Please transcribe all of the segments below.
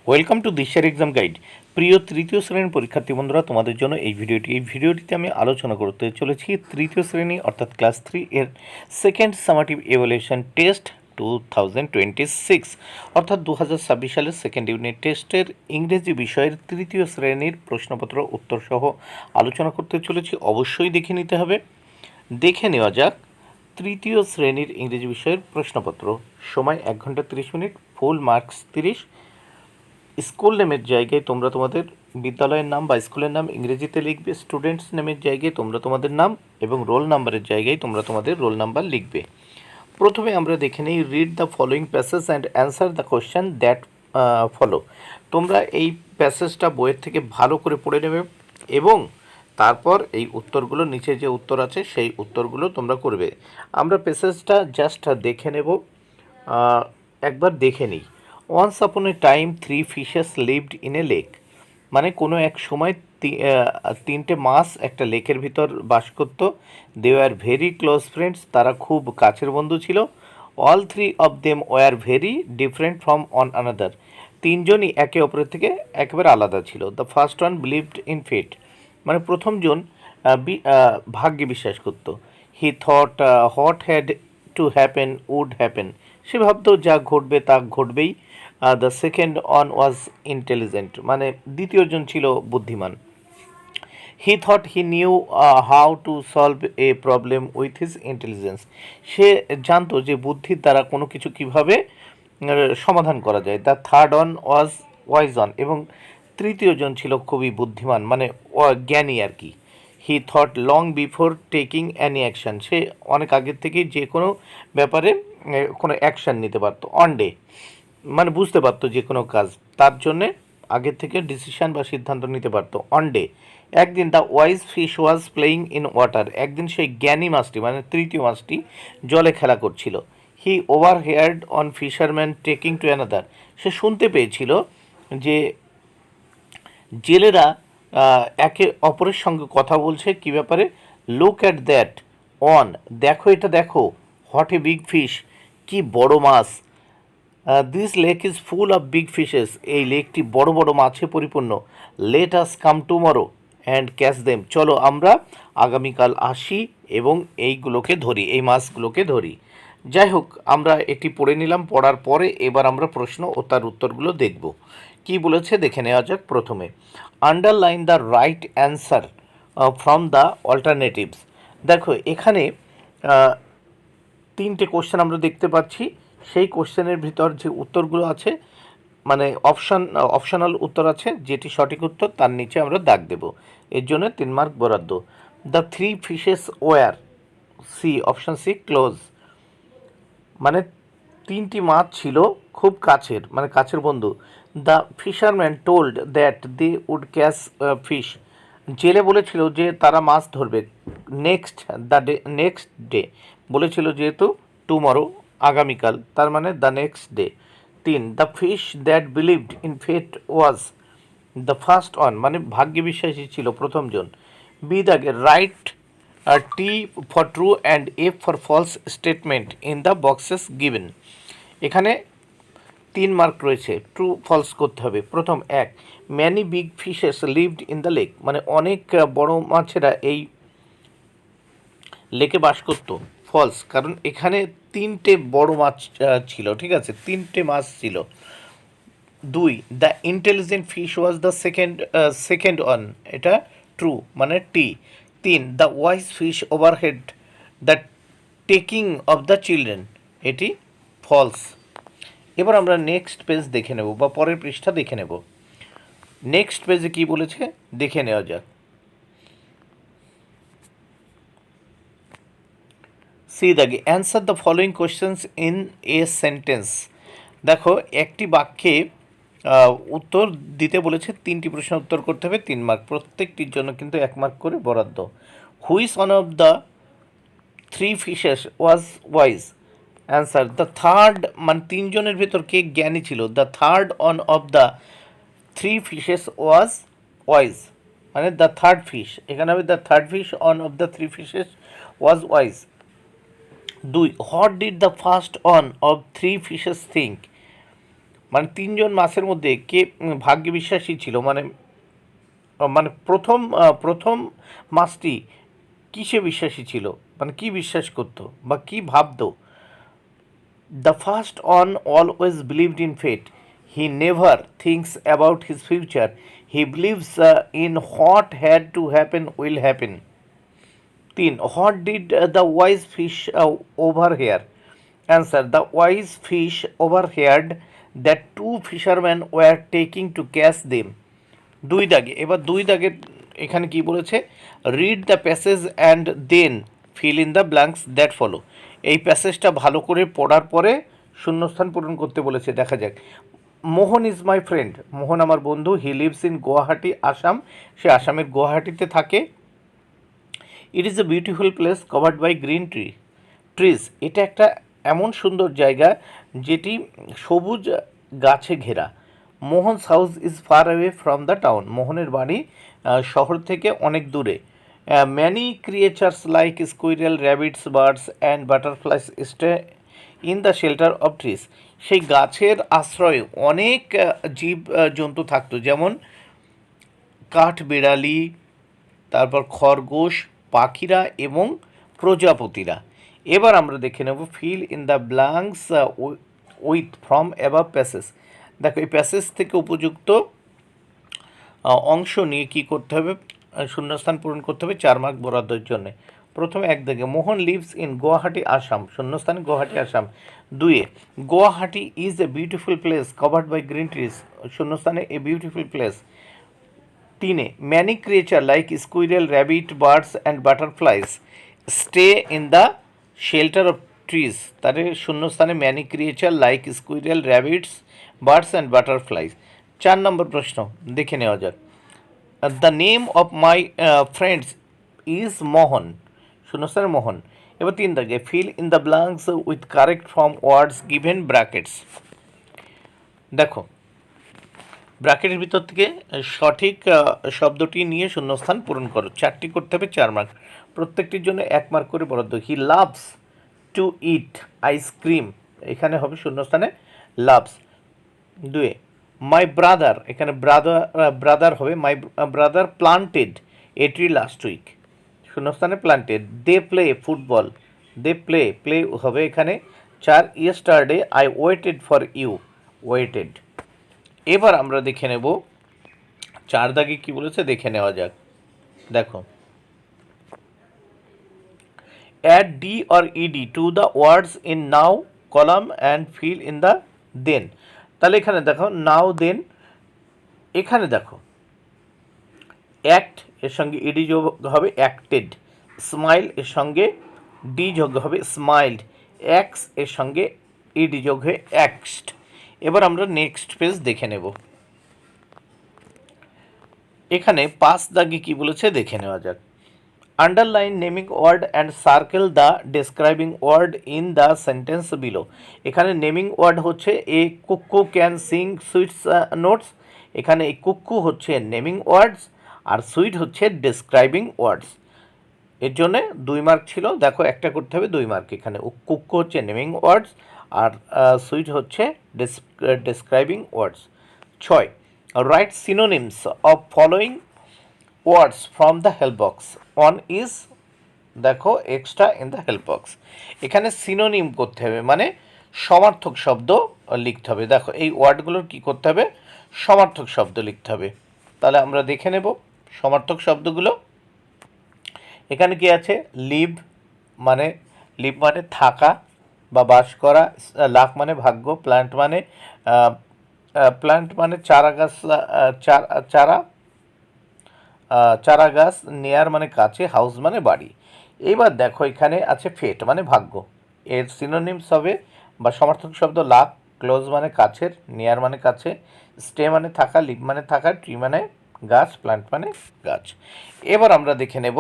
Welcome to দিশার exam guide. প্রিয় তৃতীয় শ্রেণীর পরীক্ষার্থী বন্ধুরা, তোমাদের জন্য এই ভিডিওটিতে আমি আলোচনা করতে চলেছি তৃতীয় শ্রেণী অর্থাৎ ক্লাস 3 এর সেকেন্ড সামাটিভ এভালুয়েশন টেস্ট 2026 অর্থাৎ 2026 সালের সেকেন্ড ইউনিট টেস্টের ইংরেজি বিষয়ের তৃতীয় শ্রেণীর প্রশ্নপত্র উত্তর সহ আলোচনা করতে চলেছি। অবশ্যই দেখে নিতে হবে। দেখে নেওয়া যাক তৃতীয় শ্রেণীর ইংরেজি বিষয়ের প্রশ্নপত্র। সময় 1 ঘন্টা 30 মিনিট, ফুল মার্কস 30। স্কুল নেমের জায়গায় তোমরা তোমাদের বিদ্যালয়ের নাম বা স্কুলের নাম ইংরেজিতে লিখবে। স্টুডেন্টস নেমের জায়গায় তোমরা তোমাদের নাম এবং রোল নাম্বারের জায়গায় তোমরা তোমাদের রোল নাম্বার লিখবে। প্রথমে আমরা দেখে নিই, read the following passage and answer the question that follow. তোমরা এই প্যাসেজটা বইয়ের থেকে ভালো করে পড়ে নেবে এবং তারপর এই উত্তরগুলো, নিচে যে উত্তর আছে সেই উত্তরগুলো তোমরা করবে। আমরা প্যাসেজটা জাস্ট দেখে নেব, একবার দেখে নিই। Once upon a time 3 fishes lived in a lake. মানে কোনো এক সময় তিনটে মাছ একটা লেকের ভিতর বাস করত। They were very close friends, তারা খুব কাছের বন্ধু ছিল। All three of them were very different from one another. তিনজনই একে অপরের থেকে একেবারে আলাদা ছিল। The first one believed in fate, মানে প্রথমজন ভাগ্যে বিশ্বাস করত। He thought what had to happen would happen, সে ভাবতো যা ঘটবে তা ঘটবেই। The second one was intelligent, মানে দ্বিতীয়জন ছিল বুদ্ধিমান। He thought he knew how to solve a problem with his intelligence, সে জানতো যে বুদ্ধির দ্বারা কোনো কিছু কীভাবে সমাধান করা যায়। The third one was wise one, এবং তৃতীয়জন ছিল খুবই বুদ্ধিমান, মানে জ্ঞানী আর কি। He thought long before taking any action, সে অনেক আগের থেকেই যে কোনো ব্যাপারে কোনো অ্যাকশান নিতে পারতো। অন ডে, মানে বুঝতে পারতো যে কোনো কাজ, তার জন্যে আগের থেকে ডিসিশান বা সিদ্ধান্ত নিতে পারতো। অন ডে, একদিন the wise fish was playing in water, একদিন সেই জ্ঞানী মাছটি মানে তৃতীয় মাছটি জলে খেলা করছিল। He overheard one fisherman talking to another, সে শুনতে পেয়েছিল যে জেলেরা একে অপরের সঙ্গে কথা বলছে কী ব্যাপারে। লুক অ্যাট দ্যাট অন, দেখো এটা দেখো। হোয়াট এ বিগ ফিশ, কি বড় মাছ। This lake is full of big fishes, এই লেকটি বড় বড় মাছে পরিপূর্ণ। Let us come tomorrow and catch them, চলো আমরা আগামীকাল আসি এবং এইগুলোকে ধরি, এই মাছগুলোকে ধরি। যাই হোক, আমরা এটি পড়ে নিলাম। পড়ার পরে এবার আমরা প্রশ্ন ও তার উত্তরগুলো দেখব। কি বলেছে দেখে নেওয়া যাক। প্রথমে, underline the right answer from the alternatives. দেখো এখানে তিনটে কোশ্চেন আমরা দেখতে পাচ্ছি। সেই কোশ্চেনের ভিতর যে উত্তরগুলো আছে, মানে অপশনাল উত্তর আছে, যেটি সঠিক উত্তর তার নিচে আমরা দাগ দেব। এর জন্য 3 মার্ক বরাদ্দ। The three fishes were, C, option C, close, মানে তিনটি মাছ ছিল খুব কাছের, মানে কাছের বন্ধু। The fisherman told that they would catch fish, জেলে বলেছিল যে তারা মাছ ধরবে। নেক্সট নেক্সট ডে বলেছিল যেহেতু টুমরো আগামীকাল, তার মানে the next day. 3, the fish that believed in fate was the first one, মানে ভাগ্যে বিশ্বাসী ছিল প্রথমজন। বি দাগে write T for true and F for false statement in the boxes given. এখানে 3 মার্ক রয়েছে, ট্রু ফলস করতে হবে। প্রথম, 1, many big fishes lived in the lake, মানে অনেক বড় মাছেরা এই লেকে বাস করত। ফলস, কারণ এখানে তিনটে বড় মাছ ছিল, ঠিক আছে, তিনটে মাছ ছিল। 2, the intelligent fish was the second one, এটা ট্রু, মানে টি। 3, the wise fish overhead the taking off the children, এটি ফলস। এবার আমরা নেক্সট পেজ দেখে নেব বা পরের পৃষ্ঠা দেখে নেব। নেক্সট পেজে কি বলেছে দেখে নেওয়া যাক। সি দাগে answer the following questions in a sentence. দেখো একটি বাক্যে উত্তর দিতে বলেছে, 3টি প্রশ্নের উত্তর করতে হবে, 3 মার্ক, প্রত্যেকটির জন্য কিন্তু 1 মার্ক করে বরাদ্দ। Which one of the three fishes was wise, answer the third, মানে তিনজনের ভেতর কে জ্ঞানী ছিল। The third on of the three fishes was wise, মানে দ্য থার্ড ফিশ, এখানে হবে the third fish on of the three fishes was wise. 2, what did the first on of three fishes think, মানে তিনজন মাসের মধ্যে কে ভাগ্যে বিশ্বাসী ছিল, মানে মানে প্রথম মাসটি কিসে বিশ্বাসী ছিল, মানে কি বিশ্বাস করতো বা কি ভাবতো। The first one always believed in fate, he never thinks about his future, he believes in what had to happen will happen. 3. What did the wise fish overhear? Answer. The wise fish overheard that two fishermen were taking to catch them. দুই দাগে, এবার দুই দাগের এখানে কি বলেছে, read the passage and then fill in the blanks that follow. এই প্যাসেজটা ভালো করে পড়ার পরে শূন্যস্থান পূরণ করতে বলেছে। দেখা যাক। মোহন ইজ মাই ফ্রেন্ড, মোহন আমার বন্ধু। He lives in Guwahati, Assam, সে আসামের গুয়াহাটিতে থাকে। It is a beautiful place covered by green trees, এটা একটা এমন সুন্দর জায়গা যেটি সবুজ গাছে ঘেরা। Mohan's house is far away from the town, মোহনের বাড়ি শহর থেকে অনেক দূরে। Many creatures like squirrel, rabbits, birds and butterflies stay in the shelter of trees, সেই গাছের আশ্রয়ে অনেক জীব জন্তু থাকতো, যেমন কাঠবিড়ালি, তারপর খরগোশ, পাখিরা এবং প্রজাপতিরা। এবার আমরা দেখে নেব feel in the blanks with from above passage. দেখো এই প্যাসেজ থেকে উপযুক্ত অংশ নিয়ে কি করতে হবে, শূন্যস্থান পূরণ করতে হবে 4 মার্ক বরাদ্দের জন্য। প্রথমে এক দিকে মোহন লিভস ইন গুয়াহাটি, আসাম, শূন্যস্থানে Guwahati, Assam. 2 Guwahati is a beautiful place covered by green trees, শূন্যস্থানে a beautiful place. 3 many creature like squirrel, rabbit, birds and butterflies stay in the shelter of trees, তার শূন্যস্থানে many creature like squirrel, rabbits, birds and butterflies. 4 number প্রশ্ন দেখে নেওয়া যাক। The name of my friends is Mohan, শূন্যস্থানে মোহন। এবার 3 দাগে feel in the blanks with correct form words given brackets. দেখো ব্র্যাকেটের ভিতর থেকে সঠিক শব্দটি নিয়ে শূন্যস্থান পূরণ করো। 4টি করতে হবে, 4 মার্ক, প্রত্যেকটির জন্য 1 মার্ক করে বরাদ্দ। He loves to eat ice cream, এখানে হবে শূন্যস্থানে লাভস। 2 মাই ব্রাদার, এখানে ব্রাদার হবে my brother planted a tree last week, শূন্যস্থানে planted. They play football, they play হবে এখানে 4 yesterday I waited for you, waited. এবার আমরা দেখে নেব 4 দাগে কী বলেছে, দেখে নেওয়া যাক। দেখো add D or ED to the words in now column and fill in the then. তাহলে এখানে দেখো নাও দেন, এখানে দেখো অ্যাক্ট এর সঙ্গে ইডি যোগ হবে অ্যাক্টেড, স্মাইল এর সঙ্গে ডি যোগ হবে স্মাইল্ড, অ্যাক্স এর সঙ্গে ইডি যোগ হয়ে অ্যাক্সড। এবার আমরা নেক্সট পেজ দেখে নেব। এখানে 5 দাগে কি বলেছে দেখে নেওয়া যাক। Underline naming word and circle the describing word in the sentence below. এখানে নেমিং ওয়ার্ড হচ্ছে a cuckoo can sing sweets notes, এখানে এই কুক্কু হচ্ছে নেমিং ওয়ার্ডস আর সুইট হচ্ছে ডেসক্রাইবিং ওয়ার্ডস। এর জন্য 2 মার্ক ছিল, দেখো একটা করতে হবে 2 মার্ক। এখানে কুক্কু হচ্ছে নেমিং ওয়ার্ডস আর সুইট হচ্ছে describing words. 6 write synonyms of following words from the help box. One is, দেখো extra in the help box, এখানে সিনোনিম করতে হবে, মানে সমার্থক শব্দ লিখতে হবে। দেখো এই ওয়ার্ডগুলোর কি করতে হবে, সমার্থক শব্দ লিখতে হবে। তাহলে আমরা দেখে নেব সমার্থক শব্দগুলো। এখানে কি আছে, লিভ মানে থাকা বা বাস করা, লাভ মানে ভাগ্য, প্ল্যান্ট মানে চারা গাছ, চারা গাছ, নেয়ার মানে কাছে, হাউস মানে বাড়ি। এইবার দেখো এখানে আছে ফেট মানে ভাগ্য, এর সিনোনিমস হবে বা সমার্থক শব্দ লাভ, ক্লোজ মানে কাছের, নিয়ার মানে কাছে, স্টে মানে থাকা, লিভ মানে থাকা, ট্রি মানে গাছ, প্ল্যান্ট মানে গাছ। এবার আমরা দেখে নেব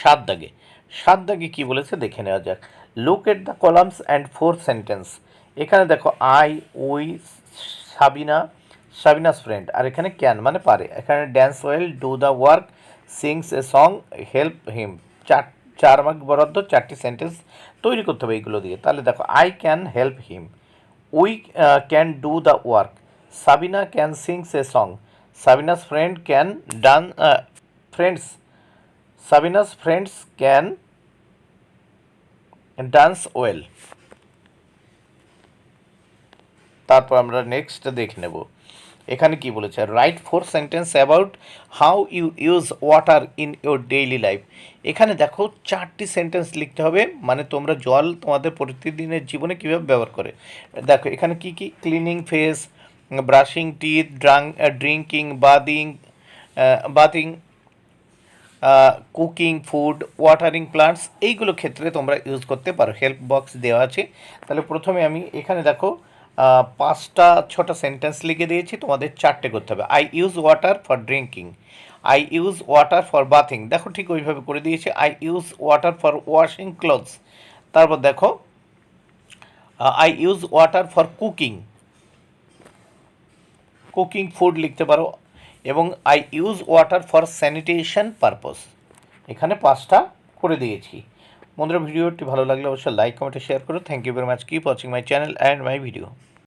7 দাগে। 7 দাগে কী বলেছে দেখে নেওয়া যাক। Look at the columns and 4 sentence. এখানে দেখো আই, উই, সাবিনাস ফ্রেন্ড, আর এখানে ক্যান মানে পারে, এখানে dance well, do the work, sings a song, help him. 4 mark বরাদ্দ, 4টি সেন্টেন্স তৈরি করতে হবে এইগুলো দিয়ে। তাহলে দেখো I can help him, we can do the work, Sabina can sings a song, Sabina's friend can done friends Sabina's friends can dance well. তারপর আমরা নেক্সট দেখে নেব এখানে কি বলেছে, write 4 sentence about how you use water in your daily life. এখানে দেখো 4টি সেন্টেন্স লিখতে হবে, মানে তোমরা জল তোমাদের প্রতিদিনের জীবনে কীভাবে ব্যবহার করে। দেখো এখানে কি কি, cleaning face, brushing teeth, drinking, bathing, cooking food, watering plants, এইগুলো ক্ষেত্রে তোমরা ইউজ করতে পারো। হেল্প বক্স দেওয়া আছে। তাহলে প্রথমে আমি এখানে দেখো 5টা 6টা সেন্টেন্স লিখে দিয়েছি, তোমাদের 4টে করতে হবে। I use water for drinking, I use water for bathing, দেখো ঠিক ওইভাবে করে দিয়েছে। I use water for washing clothes. তারপর দেখো I use water for cooking, cooking food লিখতে পারো। এবং I use water for sanitation purpose, এখানে 5টা করে দিয়েছি। বন্ধুরা ভিডিওটি ভালো লাগলে অবশ্যই লাইক কমেন্ট শেয়ার করো। Thank you very much, keep watching my channel and my video.